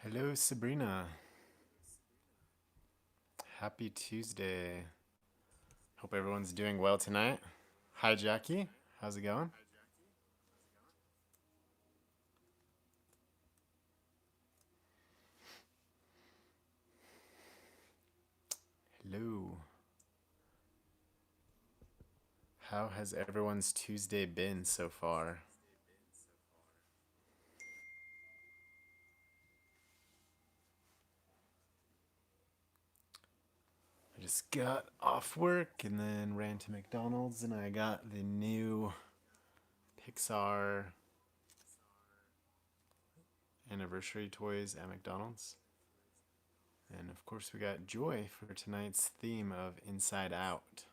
Hello, Sabrina. Happy Tuesday. Hope everyone's doing well tonight. Hi, Jackie. How's it going? Hello. How has everyone's Tuesday been so far? I just got off work and then ran to McDonald's and I got the new Pixar anniversary toys at McDonald's. And of course, we got Joy for tonight's theme of Inside Out.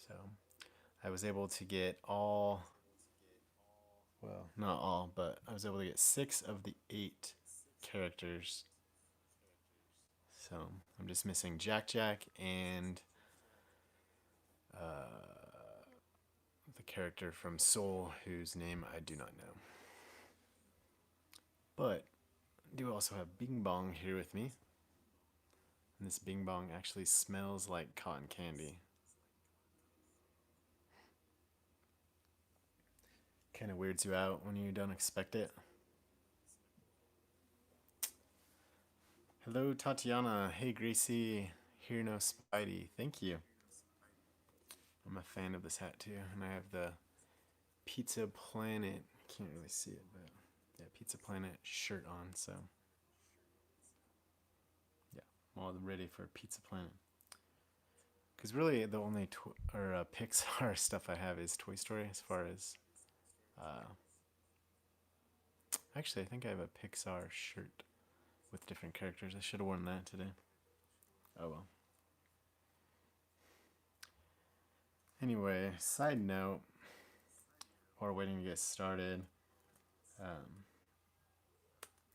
So I was able to get all, well, not all, but I was able to get 6 of the 8 characters. So I'm just missing Jack Jack and the character from Soul, whose name I do not know. But I do also have Bing Bong here with me. And this Bing Bong actually smells like cotton candy. Kind of weirds you out when you don't expect it. Hello, Tatiana. Hey, Gracie. Here, no Spidey. Thank you. I'm a fan of this hat too, and I have the Pizza Planet. Can't really see it, but yeah, Pizza Planet shirt on. So yeah, I'm all ready for Pizza Planet. Because really, the only Pixar stuff I have is Toy Story. As far as uh, actually, I think I have a Pixar shirt with different characters. I should have worn that today. Oh well. Anyway, side note, while we're waiting to get started, um,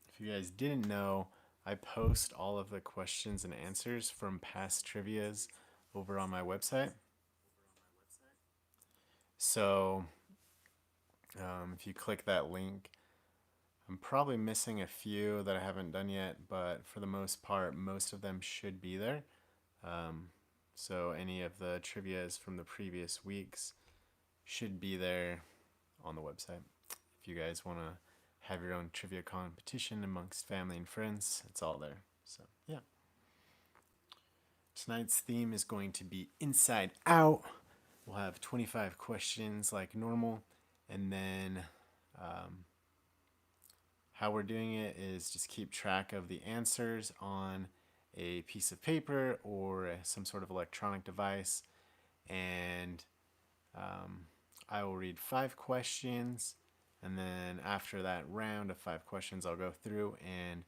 if you guys didn't know, I post all of the questions and answers from past trivias over on my website. So if you click that link, I'm probably missing a few that I haven't done yet, but for the most part, most of them should be there. Um, so any of the trivias from the previous weeks should be there on the website. If you guys want to have your own trivia competition amongst family and friends, it's all there. So, yeah. Tonight's theme is going to be Inside Out. We'll have 25 questions like normal, and then how we're doing it is just keep track of the answers on a piece of paper or some sort of electronic device, and I will read 5 questions, and then after that round of 5 questions, I'll go through and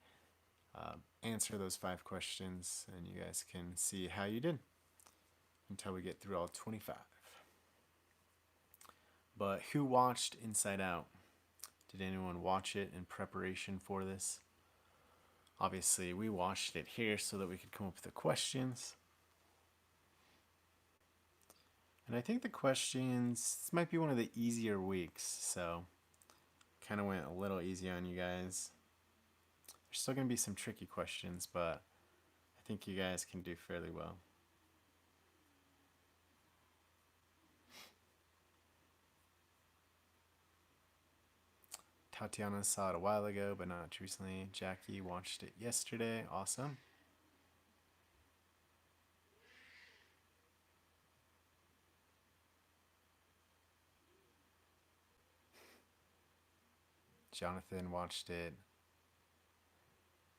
answer those 5 questions, and you guys can see how you did until we get through all 25. But who watched Inside Out? Did anyone watch it in preparation for this? Obviously, we watched it here so that we could come up with the questions. And I think the questions, this might be one of the easier weeks, so kind of went a little easy on you guys. There's still going to be some tricky questions, but I think you guys can do fairly well. Tatiana saw it a while ago, but not recently. Jackie watched it yesterday. Awesome. Jonathan watched it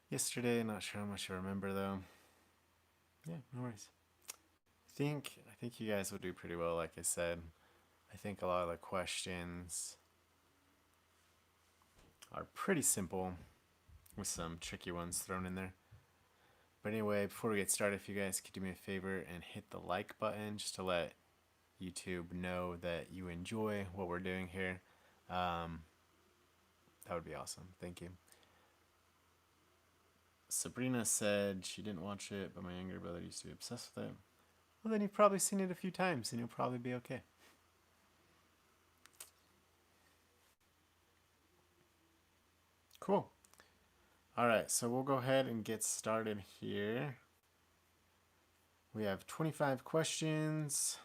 yesterday. Not sure how much I remember though. Yeah, no worries. I think you guys will do pretty well. Like I said, I think a lot of the questions are pretty simple with some tricky ones thrown in there. But anyway, before we get started, if you guys could do me a favor and hit the like button just to let YouTube know that you enjoy what we're doing here, that would be awesome. Thank you. Sabrina said she didn't watch it, but my younger brother used to be obsessed with it. Well, then you've probably seen it a few times and you'll probably be okay. Cool. All right, so we'll go ahead and get started here. We have 25 questions.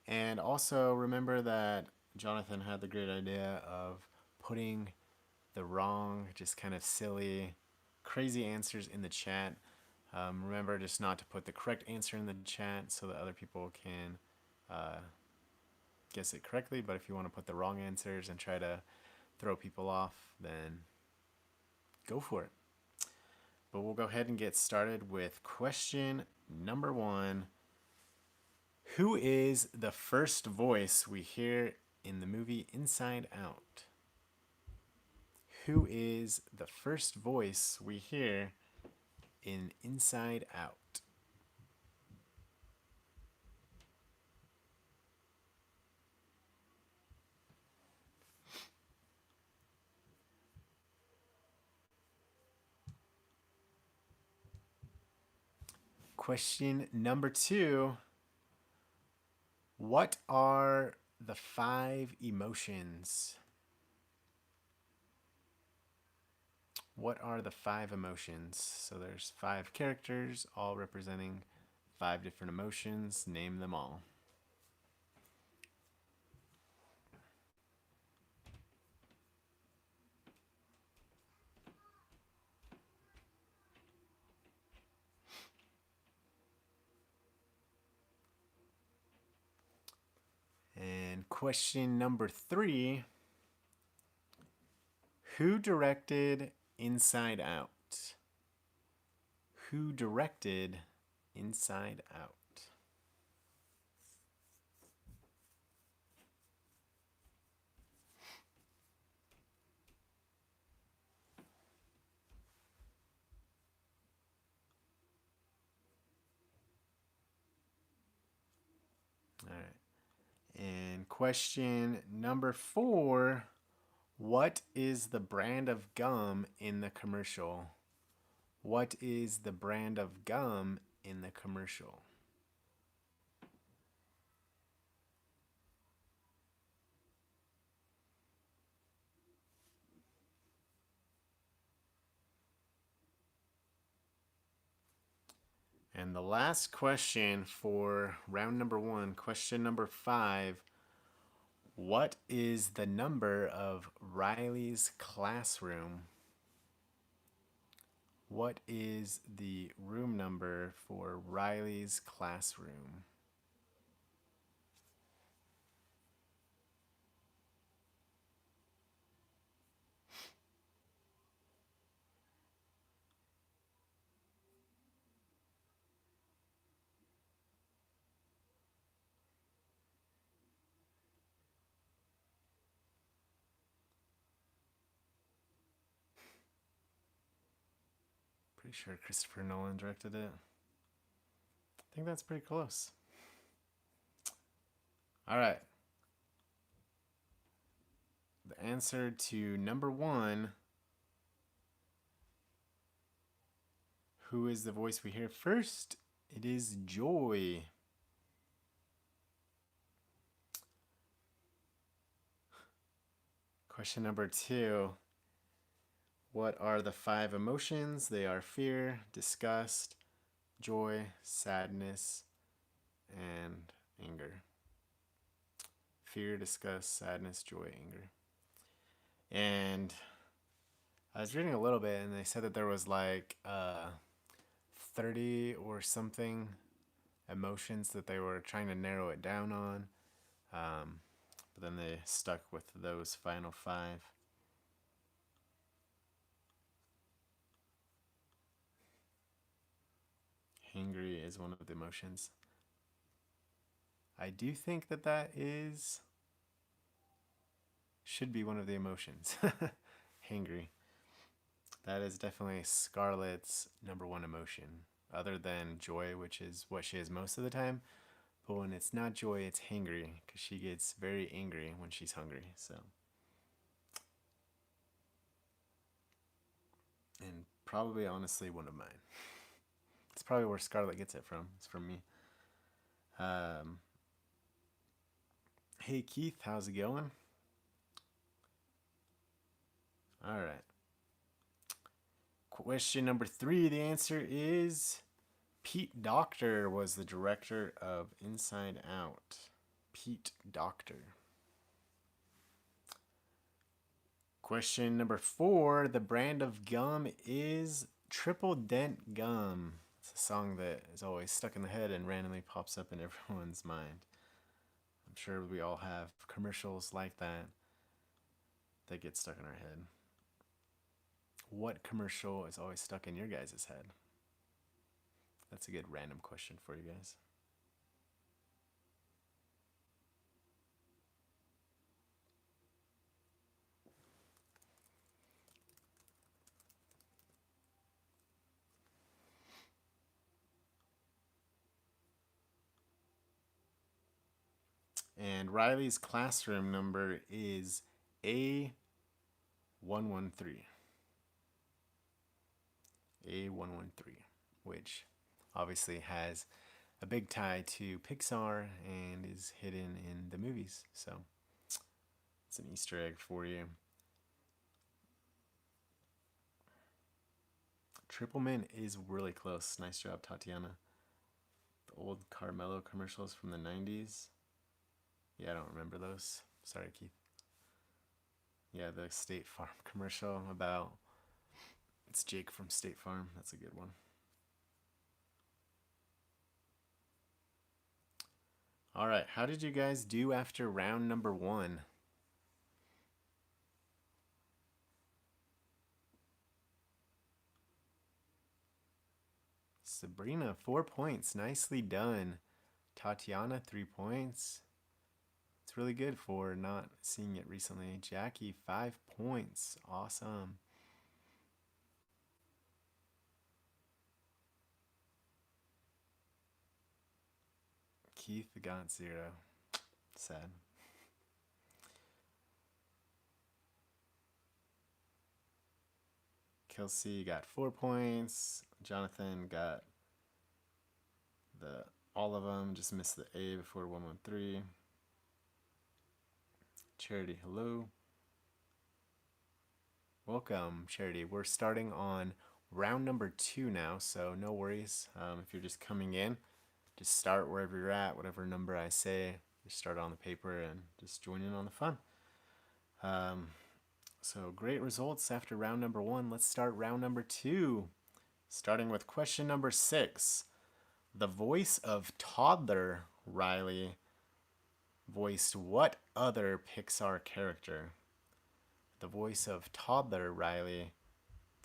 And also remember that Jonathan had the great idea of putting the wrong, just kind of silly, crazy answers in the chat. Remember just not to put the correct answer in the chat so that other people can guess it correctly. But if you want to put the wrong answers and try to throw people off, then go for it. But we'll go ahead and get started with question number 1. Who is the first voice we hear in the movie Inside Out? Who is the first voice we hear in Inside Out? Question number 2. What are the 5 emotions? What are the 5 emotions? So there's 5 characters, all representing 5 different emotions. Name them all. And question number 3. Who directed Inside Out? Who directed Inside Out? All right. And question number 4. What is the brand of gum in the commercial? What is the brand of gum in the commercial? And the last question for round number 1, question number 5. What is the number of Riley's classroom? What is the room number for Riley's classroom? Pretty sure Christopher Nolan directed it. I think that's pretty close. All right. The answer to number 1. Who is the voice we hear first? It is Joy. Question number 2. What are the 5 emotions? They are fear, disgust, joy, sadness, and anger. Fear, disgust, sadness, joy, anger. And I was reading a little bit, and they said that there was like 30 or something emotions that they were trying to narrow it down on. But then they stuck with those final 5. Hangry is one of the emotions. I do think that that should be one of the emotions. Hangry. That is definitely Scarlett's number 1 emotion, other than joy, which is what she is most of the time. But when it's not joy, it's hangry, because she gets very angry when she's hungry. So, and probably honestly one of mine. It's probably where Scarlett gets it from. It's from me. Um, hey Keith, how's it going? All right. Question number 3. The answer is Pete Docter was the director of Inside Out. Pete Docter. Question number 4. The brand of gum is Triple Dent Gum. It's a song that is always stuck in the head and randomly pops up in everyone's mind. I'm sure we all have commercials like that get stuck in our head. What commercial is always stuck in your guys' head? That's a good random question for you guys. And Riley's classroom number is A113. A113, which obviously has a big tie to Pixar and is hidden in the movies. So it's an Easter egg for you. Triple Mint is really close. Nice job, Tatiana. The old Carmelo commercials from the 90s. Yeah, I don't remember those. Sorry, Keith. Yeah, the State Farm commercial about it's Jake from State Farm. That's a good one. All right, how did you guys do after round number 1? Sabrina, 4 points. Nicely done. Tatiana, 3 points. It's really good for not seeing it recently. Jackie, 5 points. Awesome. Keith got 0. Sad. Kelsey got 4 points. Jonathan got all of them. Just missed the A before 113. Charity, hello. Welcome, Charity. We're starting on round number 2 now, so no worries. If you're just coming in, just start wherever you're at, whatever number I say. Just start on the paper and just join in on the fun. So great results after round number 1. Let's start round number 2. Starting with question number 6. The voice of toddler Riley voiced what other Pixar character? The voice of toddler Riley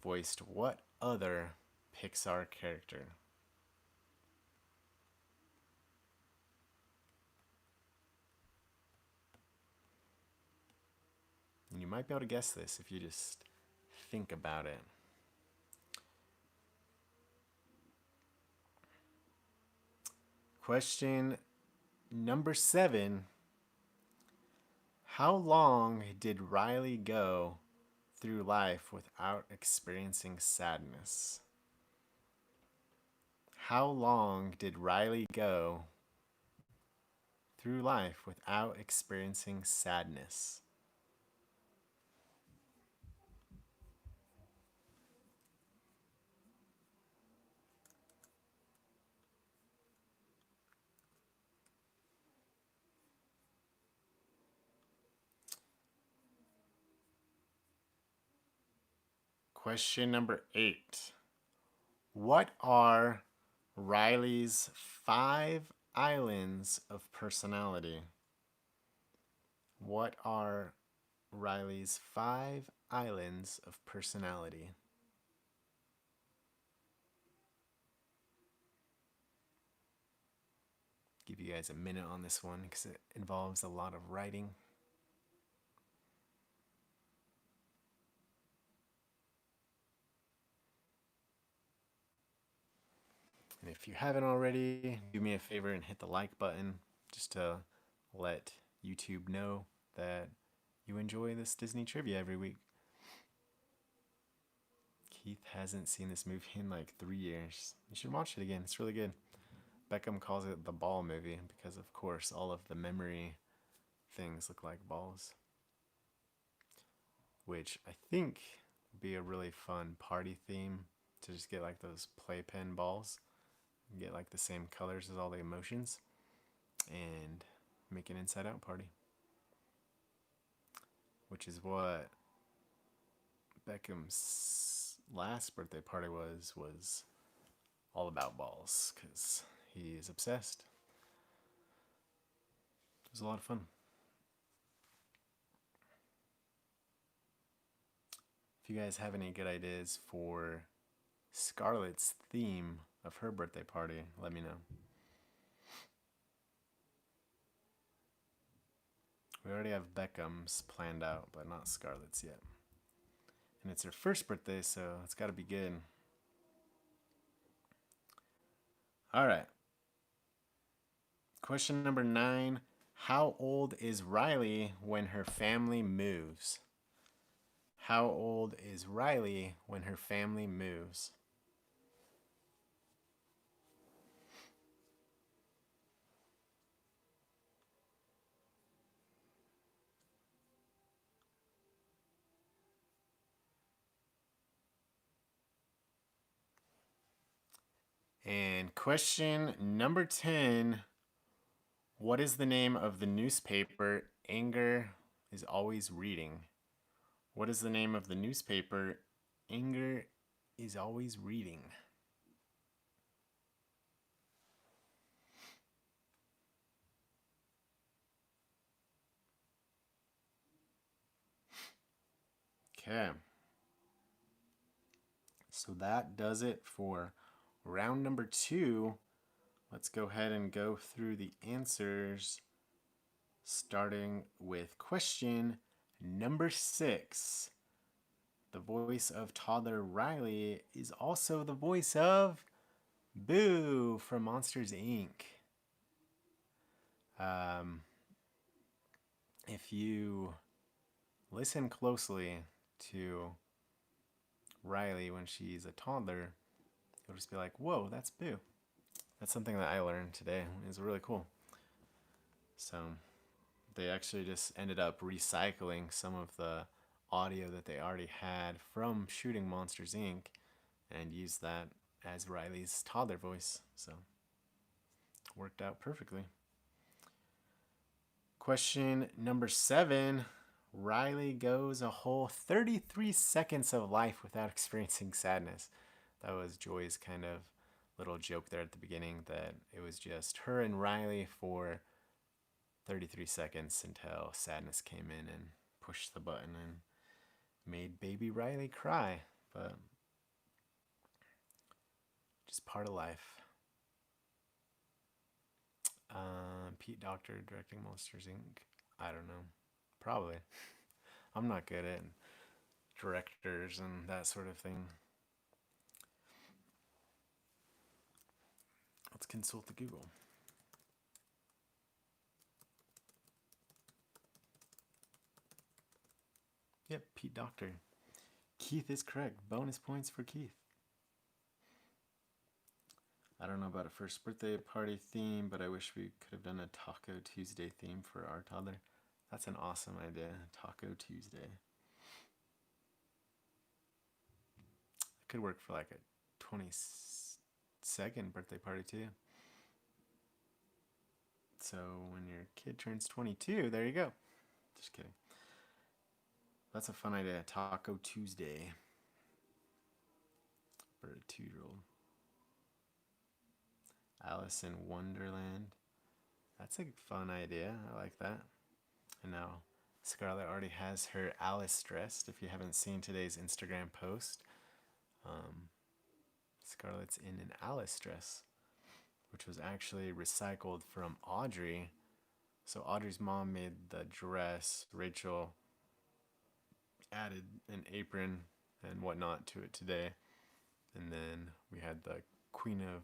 voiced what other Pixar character? And you might be able to guess this if you just think about it. Question number 7. How long did Riley go through life without experiencing sadness? How long did Riley go through life without experiencing sadness? Question number 8. What are Riley's 5 islands of personality? What are Riley's 5 islands of personality? Give you guys a minute on this one because it involves a lot of writing. And if you haven't already, do me a favor and hit the like button just to let YouTube know that you enjoy this Disney trivia every week. Keith hasn't seen this movie in like 3 years. You should watch it again. It's really good. Beckham calls it the ball movie because, of course, all of the memory things look like balls, which I think would be a really fun party theme to just get like those playpen balls and get like the same colors as all the emotions and make an inside out party, which is what Beckham's last birthday party was all about balls because he is obsessed. It was a lot of fun. If you guys have any good ideas for Scarlett's theme of her birthday party, let me know. We already have Beckham's planned out, but not Scarlett's yet. And it's her first birthday, so it's got to be good. All right. Question number 9. How old is Riley when her family moves? How old is Riley when her family moves? And question number 10. What is the name of the newspaper Inger is always reading? What is the name of the newspaper Inger is always reading? Okay. So that does it for round number 2. Let's go ahead and go through the answers, starting with question number 6. The voice of toddler Riley is also the voice of Boo from Monsters, Inc. If you listen closely to Riley when she's a toddler, you'll just be like, whoa, that's Boo. That's something that I learned today. It's really cool. So they actually just ended up recycling some of the audio that they already had from shooting Monsters, Inc. and used that as Riley's toddler voice. So it worked out perfectly. Question number 7. Riley goes a whole 33 seconds of life without experiencing sadness. That was Joy's kind of little joke there at the beginning, that it was just her and Riley for 33 seconds until sadness came in and pushed the button and made baby Riley cry. But just part of life. Pete Docter directing Monsters, Inc. I don't know. Probably. I'm not good at directors and that sort of thing. Let's consult the Google. Yep, Pete Docter. Keith is correct. Bonus points for Keith. I don't know about a first birthday party theme, but I wish we could have done a Taco Tuesday theme for our toddler. That's an awesome idea. Taco Tuesday. It could work for like a 22nd birthday party too. So when your kid turns 22, there you go. Just kidding. That's a fun idea. Taco Tuesday for a 2-year-old. Alice in Wonderland. That's a fun idea. I like that. And now Scarlett already has her Alice dressed. If you haven't seen today's Instagram post, Scarlett's in an Alice dress, which was actually recycled from Audrey. So Audrey's mom made the dress. Rachel added an apron and whatnot to it today. And then we had the Queen of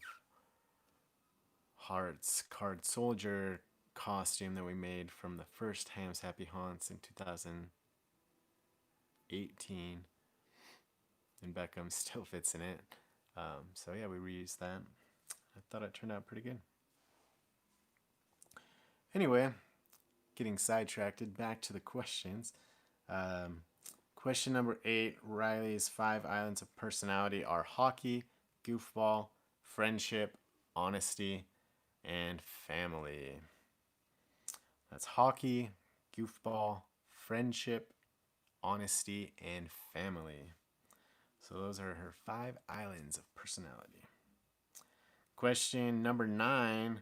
Hearts card soldier costume that we made from the first Ham's Happy Haunts in 2018. and Beckham still fits in it. So yeah, we reused that. I thought it turned out pretty good. Anyway, getting sidetracked, back to the questions. Question number 8, Riley's 5 islands of personality are hockey, goofball, friendship, honesty, and family. That's hockey, goofball, friendship, honesty, and family. So those are her 5 islands of personality. Question number 9.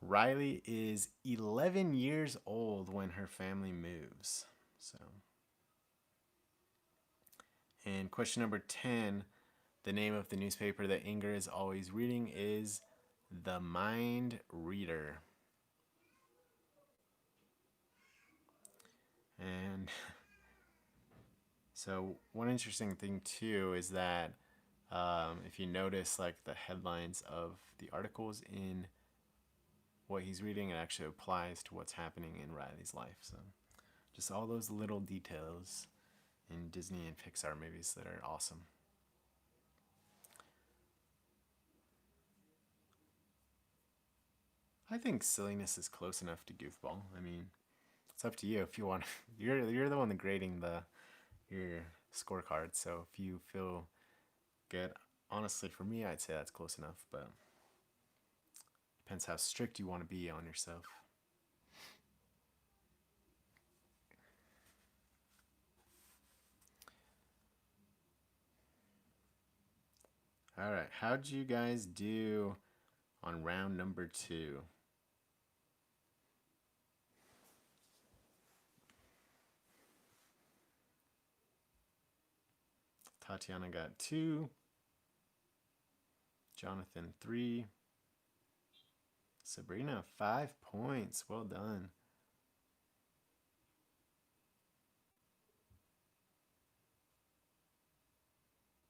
Riley is 11 years old when her family moves. And question number 10. The name of the newspaper that Inger is always reading is The Mind Reader. And so one interesting thing too is that if you notice like the headlines of the articles in what he's reading, it actually applies to what's happening in Riley's life. So just all those little details in Disney and Pixar movies that are awesome. I think silliness is close enough to goofball. I mean, it's up to you if you want. You're the one grading your scorecard. So if you feel good, honestly, for me, I'd say that's close enough. But depends how strict you want to be on yourself. All right, how'd you guys do on round number 2? Tatiana got 2. Jonathan 3. Sabrina 5 points. Well done.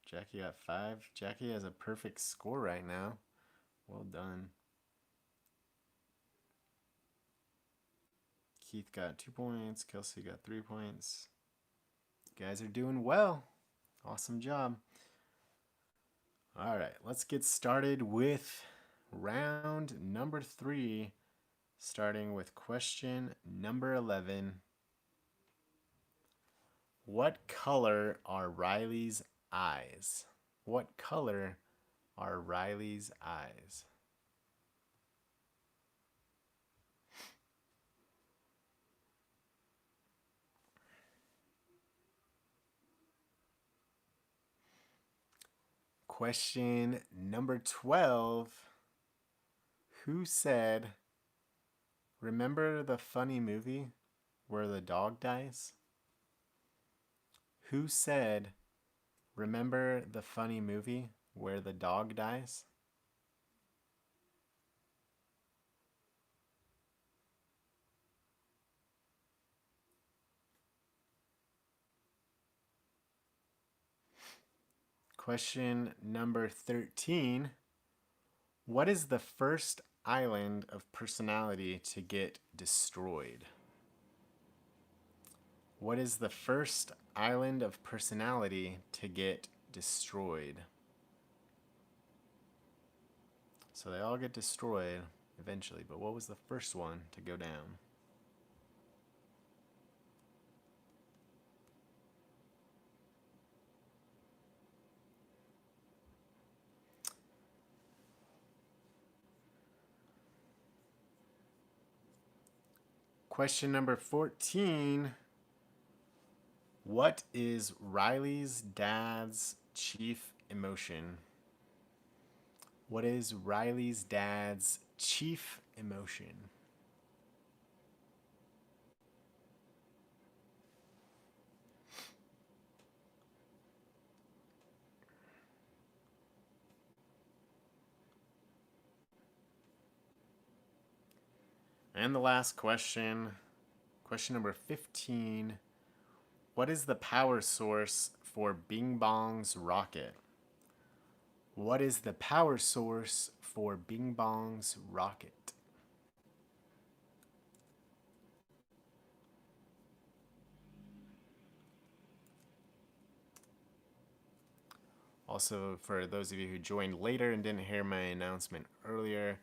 Jackie got 5. Jackie has a perfect score right now. Well done. Keith got 2 points. Kelsey got 3 points. You guys are doing well. Awesome job. All right, let's get started with round number 3, starting with question number 11. What color are Riley's eyes? What color are Riley's eyes? Question number 12. Who said, remember the funny movie where the dog dies? Who said, remember the funny movie where the dog dies? Question number 13. What is the first island of personality to get destroyed? What is the first island of personality to get destroyed? So they all get destroyed eventually, but what was the first one to go down? Question number 14. What is Riley's dad's chief emotion? What is Riley's dad's chief emotion? And the last question, question number 15. What is the power source for Bing Bong's rocket? What is the power source for Bing Bong's rocket? Also, for those of you who joined later and didn't hear my announcement earlier,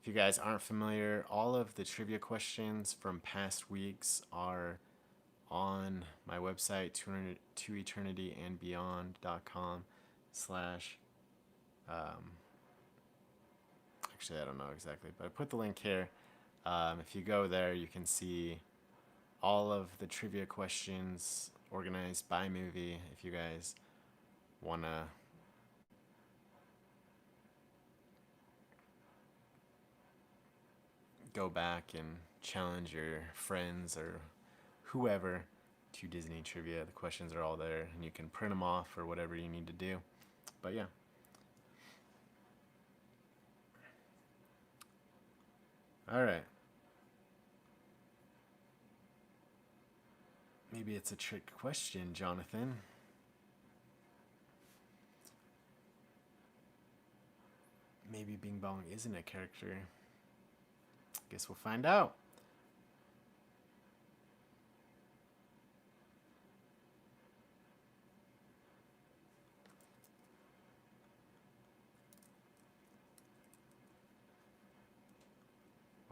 if you guys aren't familiar, all of the trivia questions from past weeks are on my website, toeternityandbeyond.com slash, actually, I don't know exactly, but I put the link here. If you go there, you can see all of the trivia questions organized by movie. If you guys want to go back and challenge your friends or whoever to Disney trivia, the questions are all there, and you can print them off or whatever you need to do. But yeah. All right. Maybe it's a trick question, Jonathan. Maybe Bing Bong isn't a character. Guess we'll find out.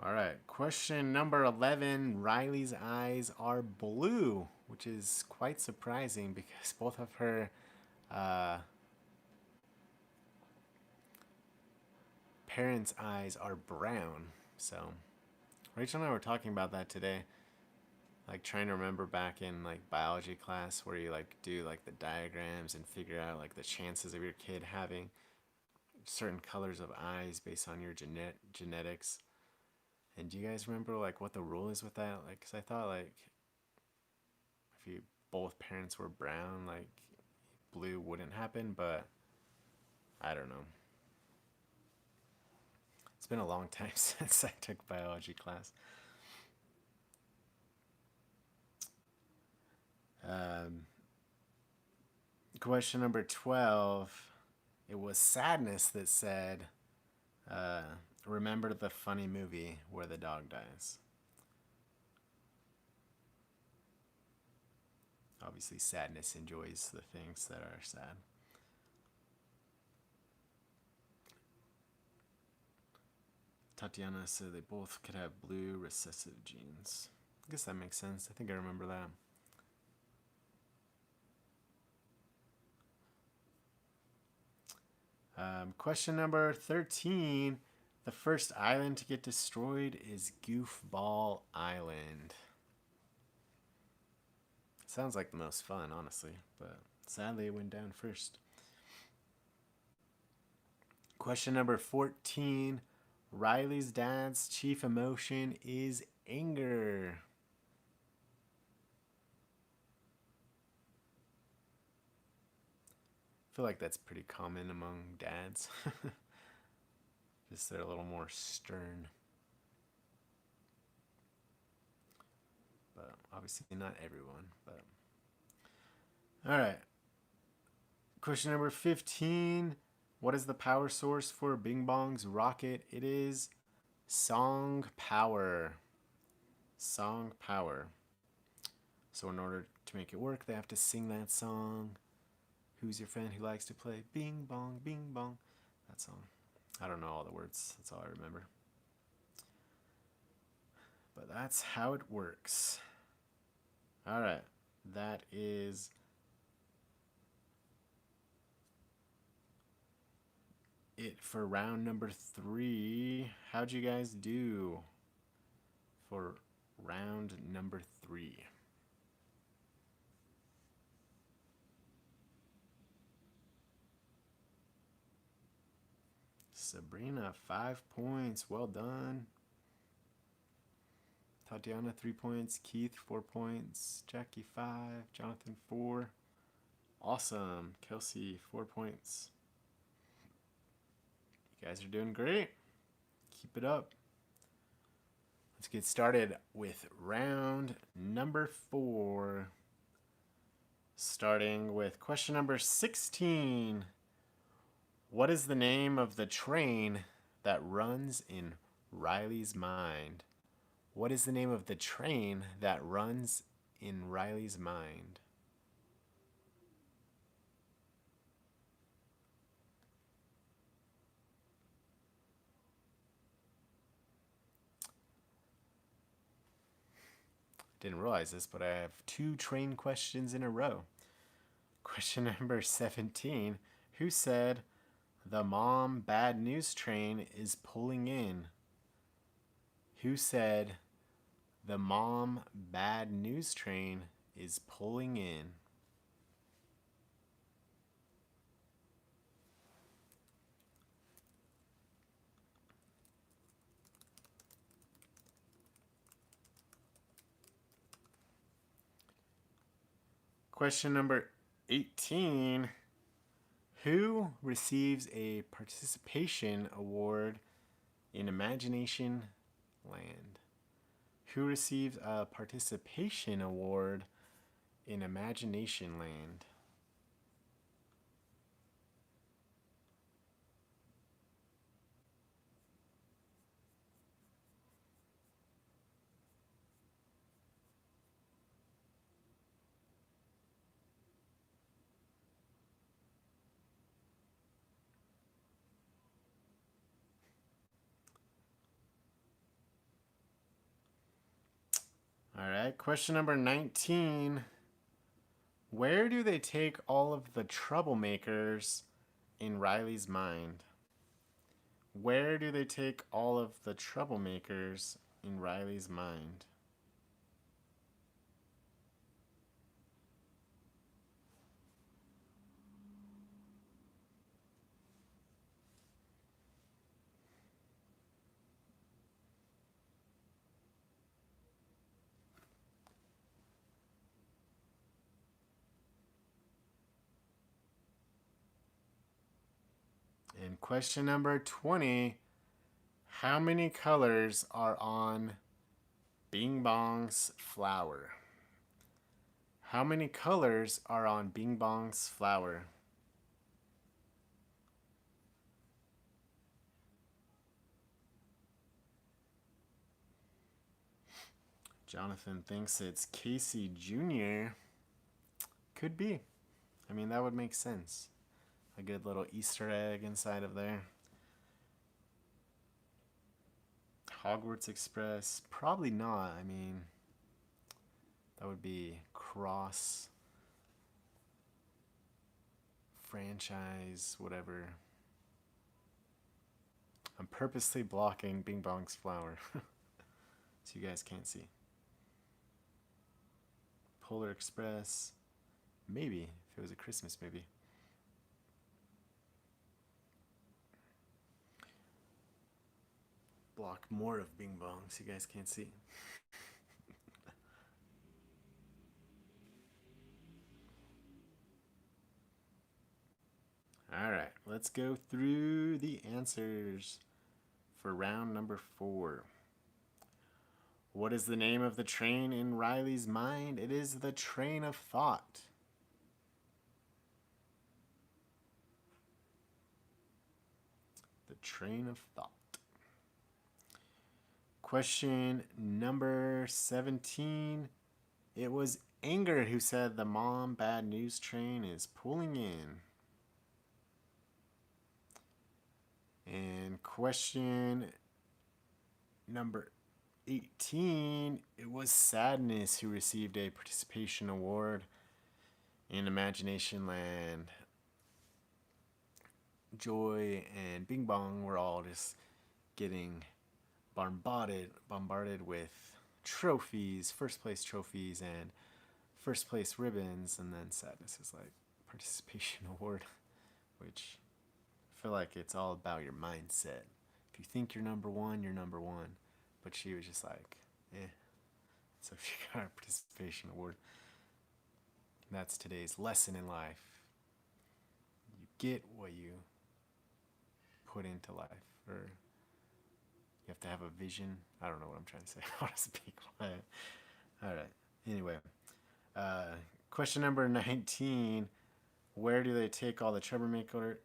All right, question number 11. Riley's eyes are blue, which is quite surprising because both of her parents' eyes are brown. So Rachel and I were talking about that today, like trying to remember back in like biology class where you like do like the diagrams and figure out like the chances of your kid having certain colors of eyes based on your genetics. And do you guys remember like what the rule is with that? Like, cause I thought like if you both parents were brown, like blue wouldn't happen, but I don't know. It's been a long time since I took biology class. Question number 12. It was Sadness that said, remember the funny movie where the dog dies. Obviously, Sadness enjoys the things that are sad. Tatiana said they both could have blue recessive genes. I guess that makes sense. I think I remember that. Question number 13. The first island to get destroyed is Goofball Island. Sounds like the most fun, honestly, but sadly it went down first. Question number 14. Riley's dad's chief emotion is anger. I feel like that's pretty common among dads. Just they're a little more stern. But obviously not everyone. But all right. Question number 15. What is the power source for Bing Bong's rocket? It is song power. Song power. So in order to make it work, they have to sing that song. Who's your friend who likes to play Bing Bong, Bing Bong? That song. I don't know all the words. That's all I remember. But that's how it works. All right. That is it for round number 3. How'd you guys do for round number 3? Sabrina, 5 points. Well done. Tatiana, 3 points. Keith, 4 points. Jackie, 5. Jonathan, 4. Awesome. Kelsey, 4 points. You guys are doing great. Keep it up. Let's get started with round number 4. Starting with question number 16. What is the name of the train that runs in Riley's mind? What is the name of the train that runs in Riley's mind? Didn't realize this, but I have 2 train questions in a row. Question number 17. Who said, "The mom bad news train is pulling in"? Who said, "The mom bad news train is pulling in"? Question number 18. Who receives a participation award in Imagination Land? Who receives a participation award in Imagination Land? All right, question number 19. Where do they take all of the troublemakers in Riley's mind? Where do they take all of the troublemakers in Riley's mind? And question number 20. How many colors are on Bing Bong's flower? How many colors are on Bing Bong's flower? Jonathan thinks it's Casey Jr. Could be. I mean, that would make sense. A good little Easter egg inside of there. Hogwarts Express? Probably not. I mean, that would be cross franchise, whatever. I'm purposely blocking Bing Bong's flower so you guys can't see. Polar Express? Maybe, if it was a Christmas movie. Block more of Bing Bong so you guys can't see. All right, let's go through the answers for round number 4. What is the name of the train in Riley's mind? It is the train of thought. The train of thought. Question number 17. It was Anger who said the mom bad news train is pulling in. And question number 18. It was Sadness who received a participation award in Imagination Land. Joy and Bing Bong were all just getting bombarded with trophies, first place trophies, and first place ribbons, and then Sadness is like participation award, which I feel like it's all about your mindset. If you think you're number one, you're number one. But she was just like, eh. So she got a participation award. And that's today's lesson in life. You get what you put into life, or you have to have a vision. I don't know what I'm trying to say. I want to speak quiet. All right. Anyway, question number 19. Where do they take all the troublemakers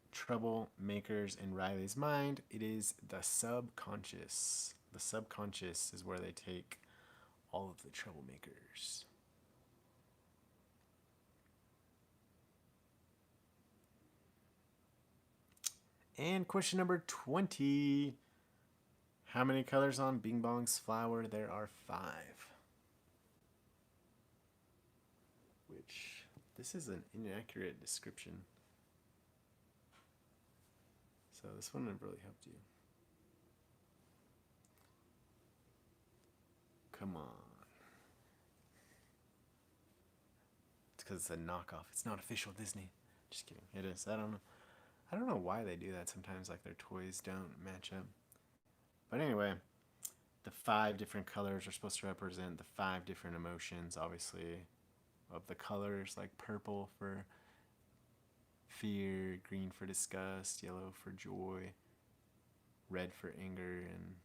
in Riley's mind? It is the subconscious. The subconscious is where they take all of the troublemakers. And question number 20. How many colors on Bing Bong's flower? There are 5. which this is an inaccurate description. So this wouldn't have really helped you. Come on. It's because it's a knockoff. It's not official Disney. Just kidding. It is. I don't know. I don't know why they do that sometimes, like their toys don't match up. But anyway, the 5 different colors are supposed to represent the 5 different emotions, obviously, of the colors, like purple for fear, green for disgust, yellow for joy, red for anger, and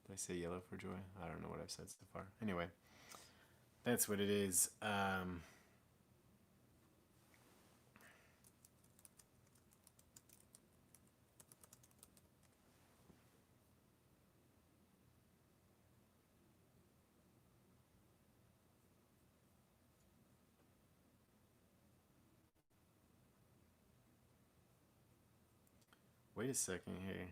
did I say yellow for joy? I don't know what I've said so far. Anyway, that's what it is. Wait a second here.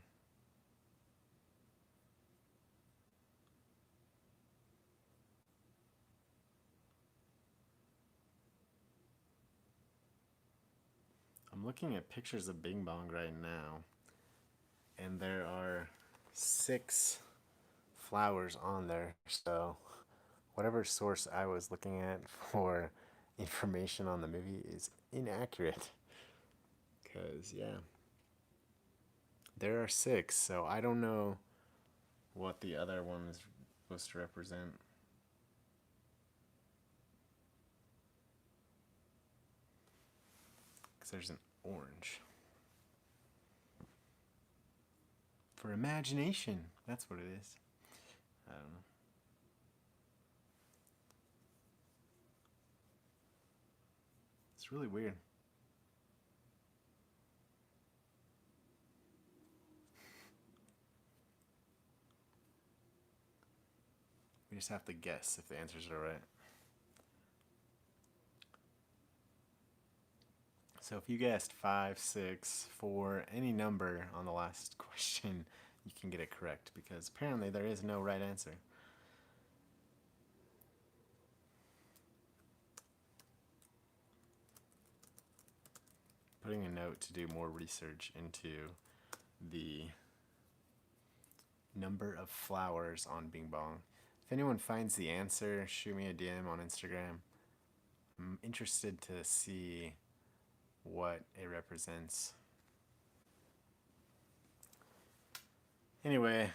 I'm looking at pictures of Bing Bong right now, and there are 6 flowers on there. So, whatever source I was looking at for information on the movie is inaccurate. Because, yeah, there are 6, so I don't know what the other one is supposed to represent. Because there's an orange. For imagination. That's what it is. I don't know. It's really weird. We just have to guess if the answers are right. So if you guessed 5, 6, 4, any number on the last question, you can get it correct because apparently there is no right answer. Putting a note to do more research into the number of flowers on Bing Bong. If anyone finds the answer, shoot me a DM on Instagram. I'm interested to see what it represents. Anyway,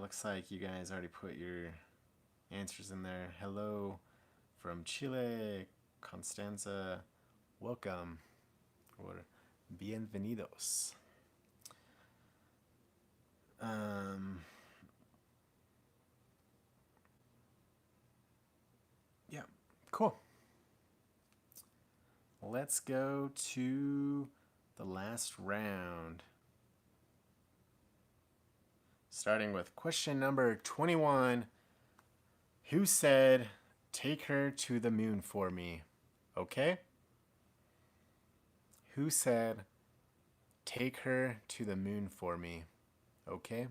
looks like you guys already put your answers in there. Hello from Chile, Constanza. Welcome, or bienvenidos. Yeah, cool. Let's go to the last round. Starting with question number 21. Who said, "Take her to the moon for me"? Okay? Who said, "Take her to the moon for me"? Okay?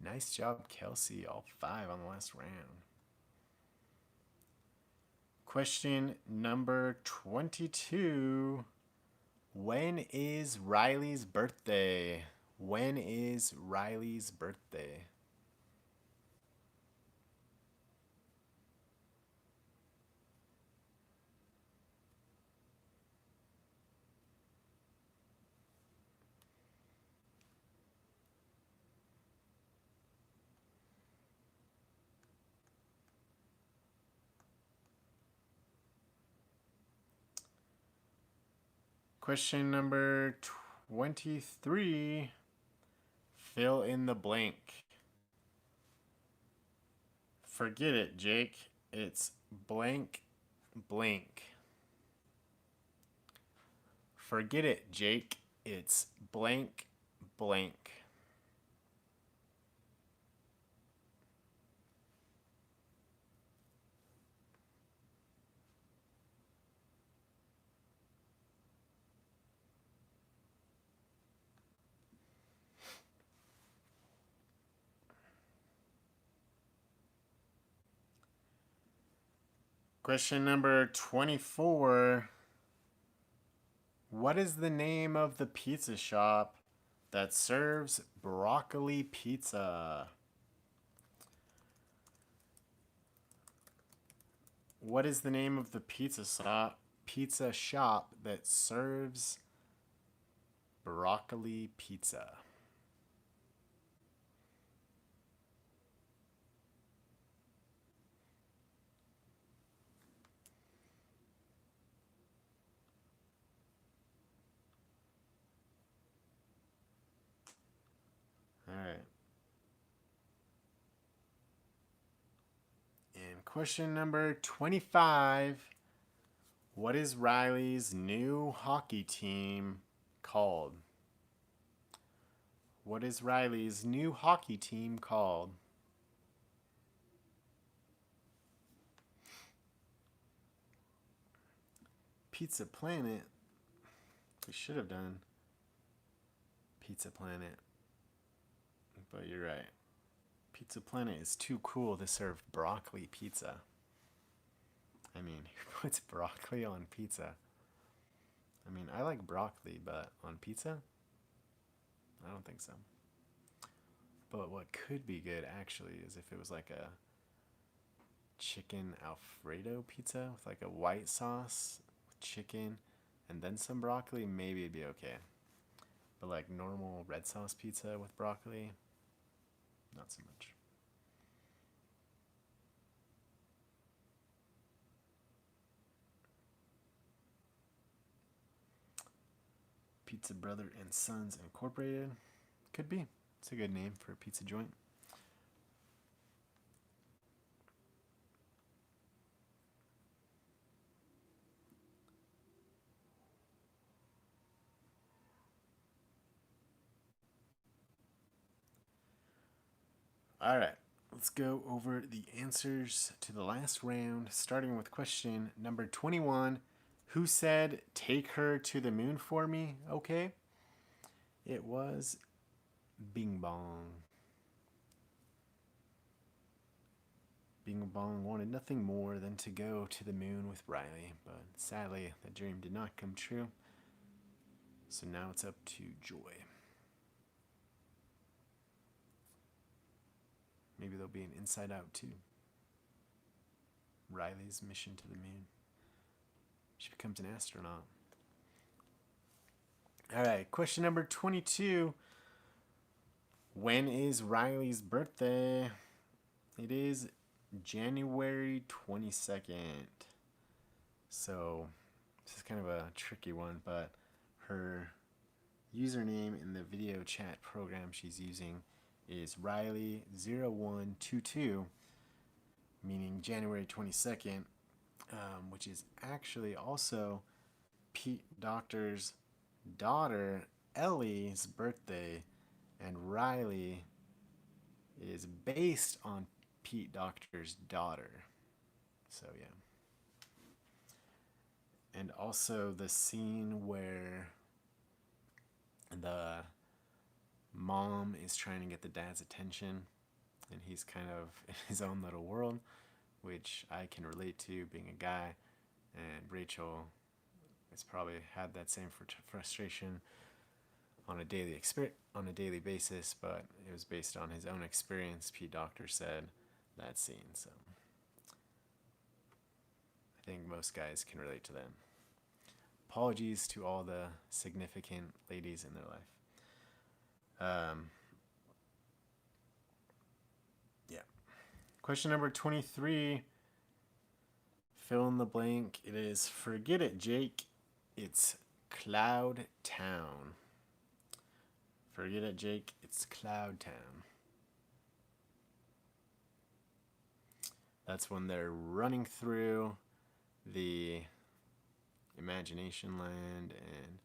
Nice job, Kelsey. All 5 on the last round. Question number 22. When is Riley's birthday? When is Riley's birthday? Question number 23. Fill in the blank. Forget it, Jake. It's blank blank. Forget it, Jake. It's blank blank. Question number 24. What is the name of the pizza shop that serves broccoli pizza? What is the name of the pizza shop that serves broccoli pizza? All right. And question number 25. What is Riley's new hockey team called? What is Riley's new hockey team called? Pizza Planet. We should have done Pizza Planet. But you're right. Pizza Planet is too cool to serve broccoli pizza. I mean, who puts broccoli on pizza? I mean, I like broccoli, but on pizza? I don't think so. But what could be good actually is if it was like a chicken Alfredo pizza with like a white sauce with chicken and then some broccoli, maybe it'd be okay. But like normal red sauce pizza with broccoli, not so much. Pizza Brother and Sons Incorporated. Could be. It's a good name for a pizza joint. All right, let's go over the answers to the last round, starting with question number 21. Who said, "Take her to the moon for me"? Okay. It was Bing Bong. Bing Bong wanted nothing more than to go to the moon with Riley, but sadly, the dream did not come true. So now it's up to Joy. Maybe there'll be an Inside Out too. Riley's mission to the moon. She becomes an astronaut. All right, question number 22. When is Riley's birthday? It is January 22nd. So, this is kind of a tricky one, but her username in the video chat program she's using is Riley0122, meaning January 22nd, which is actually also Pete Docter's daughter Ellie's birthday, and Riley is based on Pete Docter's daughter. So yeah. And also the scene where the mom is trying to get the dad's attention and he's kind of in his own little world, which I can relate to being a guy, and Rachel has probably had that same frustration on a daily basis, but it was based on his own experience. Pete Docter said that scene, so I think most guys can relate to that. Apologies to all the significant ladies in their life. Yeah. Question number 23. Fill in the blank. It is Forget It, Jake. It's Cloud Town. Forget it, Jake. It's Cloud Town. That's when they're running through the imagination land, and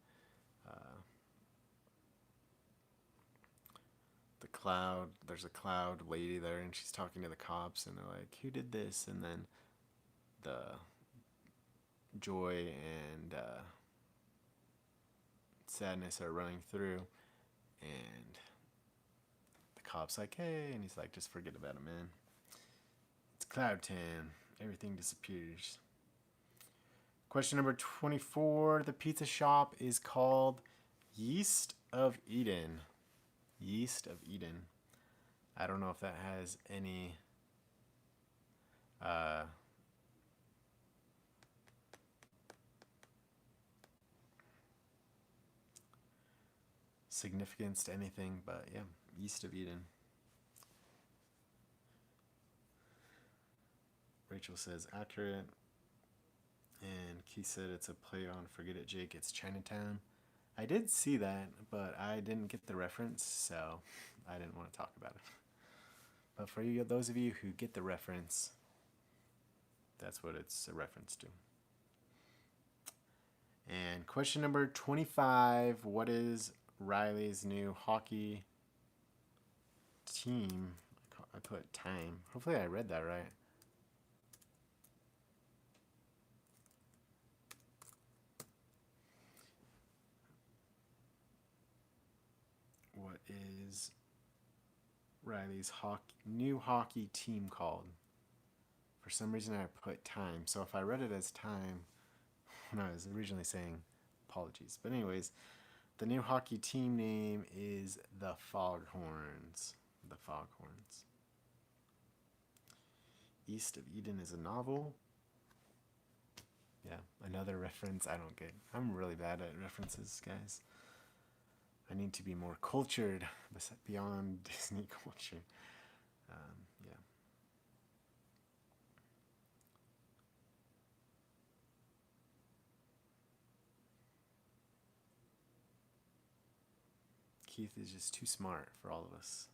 the cloud. There's a cloud lady there, and she's talking to the cops, and they're like, "Who did this?" And then the joy and sadness are running through, and the cop's like, "Hey," and he's like, "Just forget about it, man. It's Cloud Town. Everything disappears." Question number 24. The pizza shop is called Yeast of Eden. Yeast of Eden. I don't know if that has any uh, significance to anything, but yeah, Yeast of Eden. Rachel says accurate. And Keith said it's a play on Forget It Jake, it's Chinatown. I did see that, but I didn't get the reference, so I didn't want to talk about it. But for you, those of you who get the reference, that's what it's a reference to. And question number 25. What is Riley's new hockey team? I put time. Hopefully I read that right. What is Riley's new hockey team called? For some reason I put time. So if I read it as time when I was originally saying, apologies. But anyways, the new hockey team name is the Foghorns. The Foghorns. East of Eden is a novel. Yeah, another reference I don't get. I'm really bad at references, guys. I need to be more cultured beyond Disney culture. Yeah. Keith is just too smart for all of us.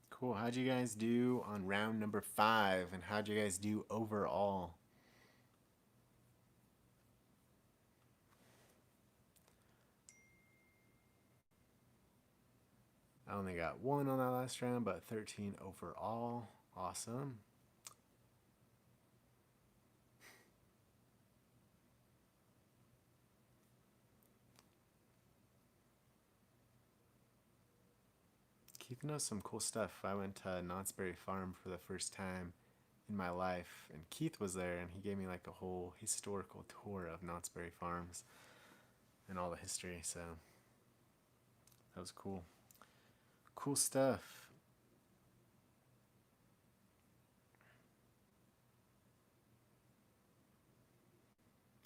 Cool. How'd you guys do on round number 5? And how'd you guys do overall? I only got 1 on that last round, but 13 overall. Awesome. Keith knows some cool stuff. I went to Knott's Berry Farm for the first time in my life, and Keith was there, and he gave me like a whole historical tour of Knott's Berry Farms and all the history, so that was cool. Cool stuff.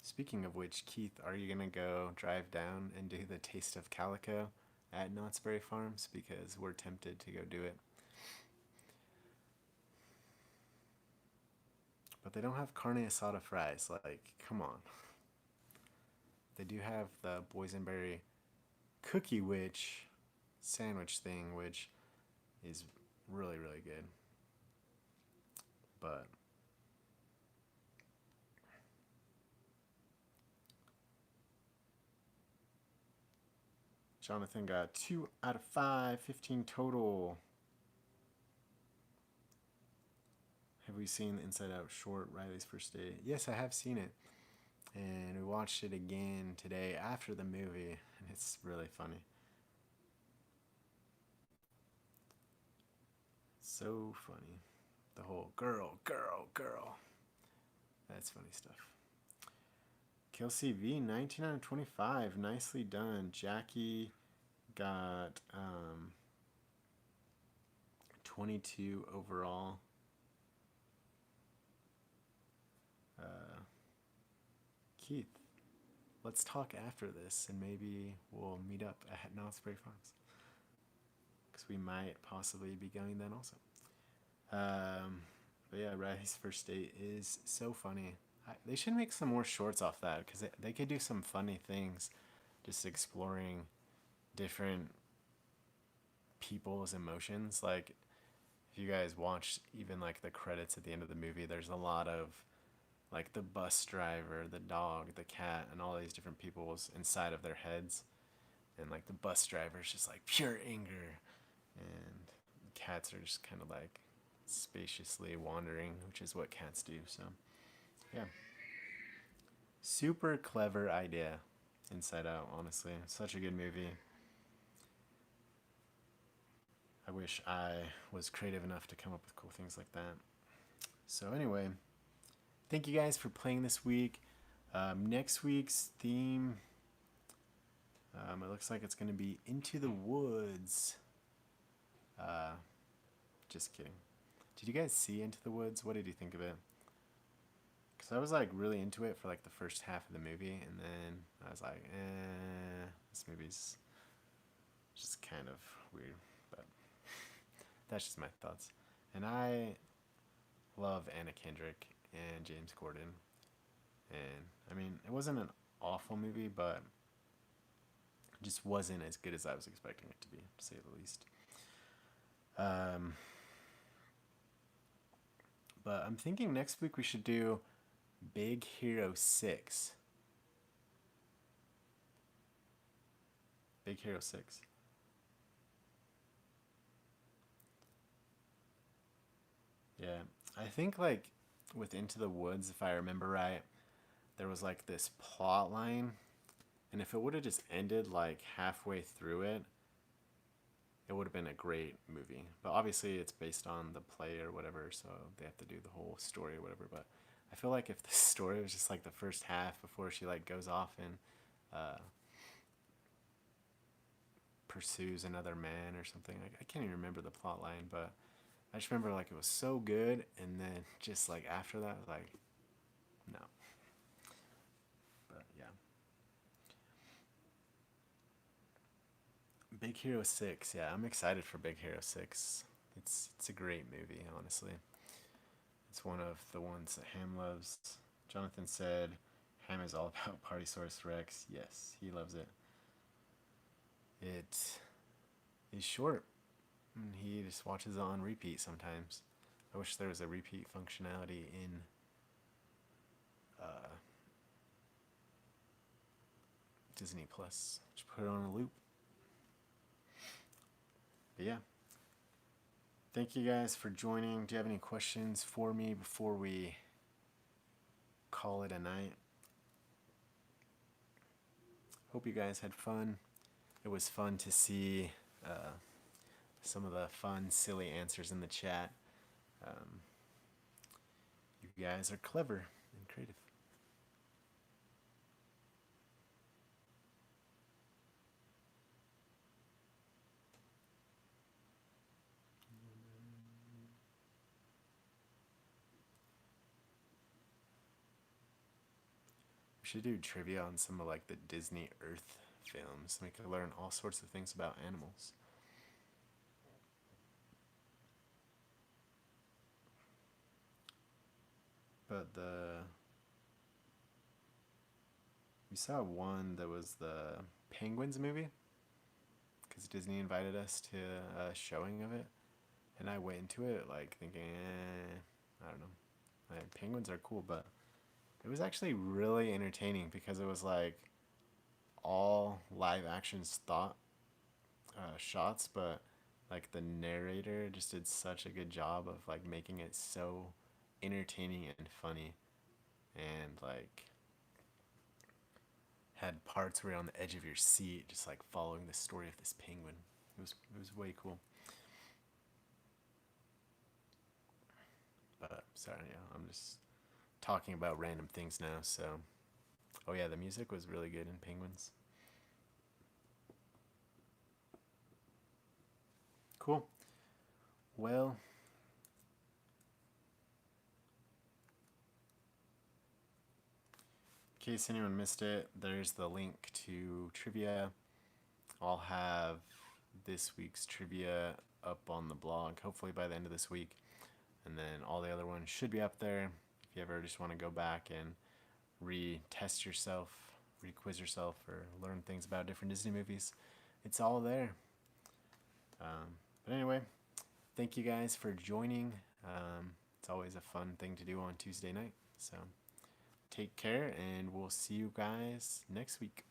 Speaking of which, Keith, are you going to go drive down and do the Taste of Calico at Knott's Berry Farms? Because we're tempted to go do it. But they don't have carne asada fries. Like, come on. They do have the boysenberry cookie witch sandwich thing, which is really, really good. But Jonathan got 2 out of 5, 15 total. Have we seen the Inside Out short, Riley's First Date? Yes, I have seen it. And we watched it again today after the movie, and it's really funny. So funny. The whole girl, girl, girl. That's funny stuff. Kelsey V, 19 out of 25. Nicely done. Jackie got 22 overall. Keith, let's talk after this, and maybe we'll meet up at Knott's Berry Farms, because we might possibly be going then also. But yeah, Riley's First Date is so funny. They should make some more shorts off that, because they could do some funny things, just exploring different people's emotions. Like, if you guys watch even like the credits at the end of the movie, there's a lot of like the bus driver, the dog, the cat, and all these different people's inside of their heads. And like the bus driver is just like pure anger, and the cats are just kind of like spaciously wandering, which is what cats do. So, yeah. Super clever idea, Inside Out, honestly. Such a good movie. I wish I was creative enough to come up with cool things like that. So anyway, thank you guys for playing this week. Next week's theme, it looks like it's going to be Into the Woods. Just kidding. Did you guys see Into the Woods? What did you think of it? Because I was like really into it for like the first half of the movie, and then I was like, this movie's just kind of weird. But that's just my thoughts. And I love Anna Kendrick and James Corden. And I mean, it wasn't an awful movie, but it just wasn't as good as I was expecting it to be, to say the least. But I'm thinking next week we should do Big Hero 6. Big Hero 6. Yeah. I think like with Into the Woods, if I remember right, there was like this plot line, and if it would have just ended like halfway through it, it would have been a great movie. But obviously it's based on the play or whatever, so they have to do the whole story or whatever. But I feel like if the story was just like the first half before she like goes off and pursues another man or something, I can't even remember the plot line, but I just remember like it was so good, and then just like after that, like no. But yeah, Big Hero 6. Yeah, I'm excited for Big Hero 6. It's a great movie, honestly. It's one of the ones that Ham loves. Jonathan said Ham is all about Partysaurus Rex. Yes, he loves it. It is short, and he just watches it on repeat sometimes. I wish there was a repeat functionality in uh, Disney Plus. Just put it on a loop. But yeah. Thank you guys for joining. Do you have any questions for me before we call it a night? Hope you guys had fun. It was fun to see some of the fun, silly answers in the chat. You guys are clever and creative. We should do trivia on some of like the Disney Earth films. We could learn all sorts of things about animals. But we saw one that was the Penguins movie, because Disney invited us to a showing of it, and I went into it like thinking, I don't know. Like, penguins are cool, but it was actually really entertaining because it was like all live action thought shots, but like the narrator just did such a good job of like making it so entertaining and funny, and like had parts where you're on the edge of your seat just like following the story of this penguin. It was way cool. But sorry, yeah, I'm just talking about random things now. So, oh yeah, the music was really good in Penguins. Cool. Well, in case anyone missed it, there's the link to trivia. I'll have this week's trivia up on the blog, hopefully by the end of this week. And then all the other ones should be up there. If you ever just want to go back and retest yourself, re-quiz yourself, or learn things about different Disney movies, it's all there. But anyway, thank you guys for joining. It's always a fun thing to do on Tuesday night. So take care, and we'll see you guys next week.